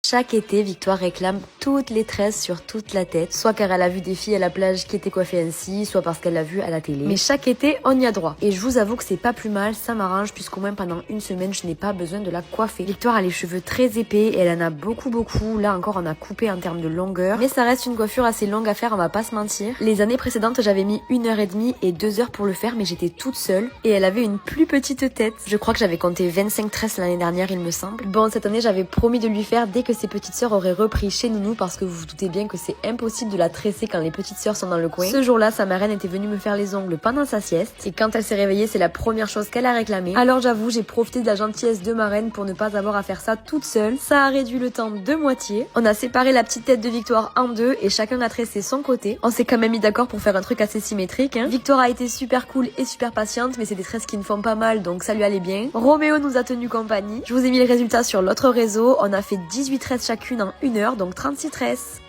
Chaque été, Victoire réclame toutes les tresses sur toute la tête, soit car elle a vu des filles à la plage qui étaient coiffées ainsi, soit parce qu'elle l'a vu à la télé. Mais chaque été, on y a droit. Et je vous avoue que c'est pas plus mal, ça m'arrange puisqu'au moins pendant une semaine, je n'ai pas besoin de la coiffer. Victoire a les cheveux très épais et elle en a beaucoup. Là encore, on a coupé en termes de longueur. Mais ça reste une coiffure assez longue à faire, on va pas se mentir. Les années précédentes, j'avais mis 1h30 et 2 heures pour le faire, mais j'étais toute seule. Et elle avait une plus petite tête. Je crois que j'avais compté 25 tresses l'année dernière, il me semble. Bon, cette année, j'avais promis de lui faire dès que ses petites sœurs auraient repris chez Nounou parce que vous vous doutez bien que c'est impossible de la tresser quand les petites sœurs sont dans le coin. Ce jour-là, sa marraine était venue me faire les ongles pendant sa sieste et quand elle s'est réveillée, c'est la première chose qu'elle a réclamée. Alors j'avoue, j'ai profité de la gentillesse de marraine pour ne pas avoir à faire ça toute seule. Ça a réduit le temps de moitié. On a séparé la petite tête de Victoire en deux et chacun a tressé son côté. On s'est quand même mis d'accord pour faire un truc assez symétrique. Victoire a été super cool et super patiente, mais c'est des tresses qui ne font pas mal donc ça lui allait bien. Roméo nous a tenu compagnie. Je vous ai mis les résultats sur l'autre réseau. On a fait 18 tresses chacune en 1 heure, donc 36 tresses.